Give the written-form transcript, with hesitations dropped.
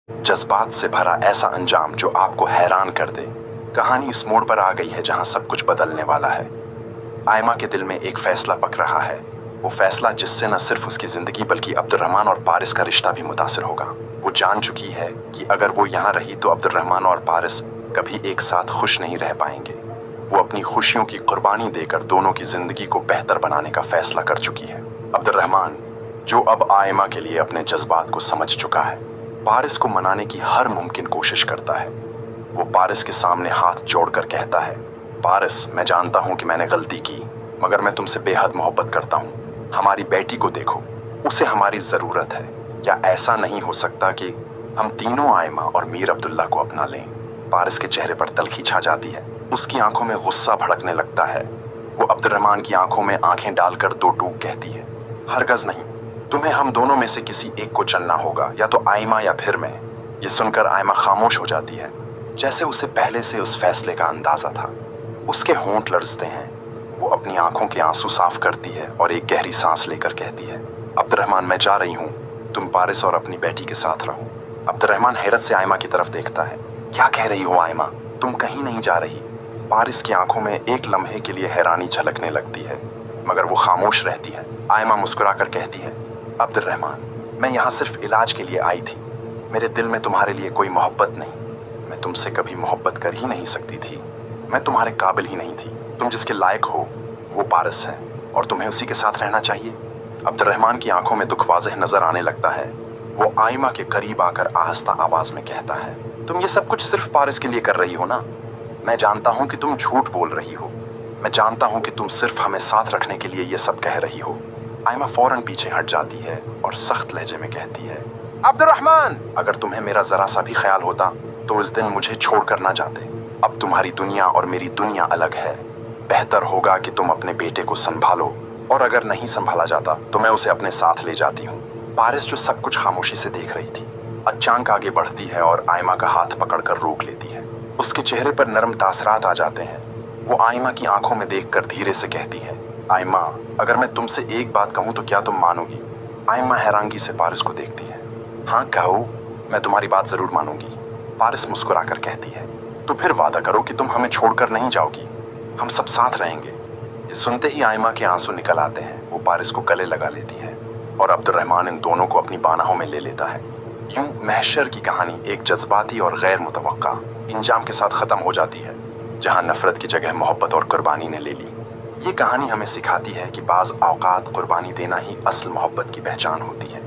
जज्बात से भरा ऐसा अंजाम जो आपको हैरान कर दे। कहानी इस मोड़ पर आ गई है जहां सब कुछ बदलने वाला है। आयमा के दिल में एक फैसला पक रहा है, वो फैसला जिससे न सिर्फ उसकी जिंदगी बल्कि अब्दुर्रहमान और पारिस का रिश्ता भी मुतासिर होगा। वो जान चुकी है कि अगर वो यहाँ रही तो अब्दुर्रहमान और पारिस कभी एक साथ खुश नहीं रह पाएंगे। वो अपनी खुशियों की कुर्बानी देकर दोनों की जिंदगी को बेहतर बनाने का फैसला कर चुकी है। अब्दुर्रहमान, जो अब आयमा के लिए अपने जज्बात को समझ चुका है, पारिस को मनाने की हर मुमकिन कोशिश करता है। वो पारिस के सामने हाथ जोड़कर कहता है, पारिस, मैं जानता हूँ कि मैंने गलती की, मगर मैं तुमसे बेहद मोहब्बत करता हूँ। हमारी बेटी को देखो, उसे हमारी ज़रूरत है। क्या ऐसा नहीं हो सकता कि हम तीनों आयमा और मीर अब्दुल्ला को अपना लें? पारिस के चेहरे पर तलखी छा जाती है, उसकी आंखों में गुस्सा भड़कने लगता है। वो अब्दुर्रहमान की आंखों में आंखें डालकर दो टूक कहती है, हरगज़ नहीं, तुम्हें हम दोनों में से किसी एक को चुनना होगा, या तो आयमा या फिर मैं। ये सुनकर आयमा खामोश हो जाती है, जैसे उसे पहले से उस फैसले का अंदाजा था। उसके होंठ लरजते हैं, वो अपनी आंखों के आंसू साफ करती है और एक गहरी सांस लेकर कहती है, अब्दुर्रहमान, मैं जा रही हूँ, तुम पारिस और अपनी बेटी के साथ रहो। अब्दुर्रहमान हैरत से आयमा की तरफ देखता है, क्या कह रही हो आयमा, तुम कहीं नहीं जा रही? पारिस की आंखों में एक लम्हे के लिए हैरानी झलकने लगती है, मगर वो खामोश रहती है। आयमा मुस्कुराकर कहती है, अब्दुर्रहमान, मैं यहाँ सिर्फ इलाज के लिए आई थी। मेरे दिल में तुम्हारे लिए कोई मोहब्बत नहीं। मैं तुमसे कभी मोहब्बत कर ही नहीं सकती थी। मैं तुम्हारे काबिल ही नहीं थी। तुम जिसके लायक हो वो पारिस है और तुम्हें उसी के साथ रहना चाहिए। अब्दुर्रहमान की आंखों में दुख वाज़ेह नजर आने लगता है। वो आयमा के करीब आकर आहिस्ता आवाज में कहता है, तुम ये सब कुछ सिर्फ पारिस के लिए कर रही हो ना? मैं जानता हूँ कि तुम झूठ बोल रही हो। मैं जानता हूँ कि तुम सिर्फ हमें साथ रखने के लिए ये सब कह रही हो। आयमा फौरन पीछे हट जाती है और सख्त लहजे में कहती है, अब्दुर्रहमान, अगर तुम्हें मेरा जरा सा भी ख्याल होता तो इस दिन मुझे छोड़कर ना जाते। अब तुम्हारी दुनिया और मेरी दुनिया अलग है। बेहतर होगा कि तुम अपने बेटे को संभालो, और अगर नहीं संभाला जाता तो मैं उसे अपने साथ ले जाती हूँ। पारिस, जो सब कुछ खामोशी से देख रही थी, अचानक आगे बढ़ती है और आयमा का हाथ पकड़कर रोक लेती है। उसके चेहरे पर नरम तासरात आ जाते हैं। वो आयमा की आंखों में देखकर धीरे से कहती है, आयमा, अगर मैं तुमसे एक बात कहूँ तो क्या तुम मानोगी? आयमा हैरानगी से पारिस को देखती है। हाँ कहो, मैं तुम्हारी बात जरूर मानूंगी। पारिस मुस्कुराकर कहती है, तो फिर वादा करो कि तुम हमें छोड़कर नहीं जाओगी। हम सब साथ रहेंगे। ये सुनते ही आयमा के आंसू निकल आते हैं। वो पारिस को गले लगा लेती है और अब्दुर्रहमान इन दोनों को अपनी बाहों में ले लेता है। यूं महशर की कहानी एक जज्बाती और गैर मुतवक्का इंजाम के साथ ख़त्म हो जाती है, जहां नफरत की जगह मोहब्बत और कुर्बानी ने ले ली। ये कहानी हमें सिखाती है कि बाज़ औक़ात कुर्बानी देना ही असल मोहब्बत की पहचान होती है।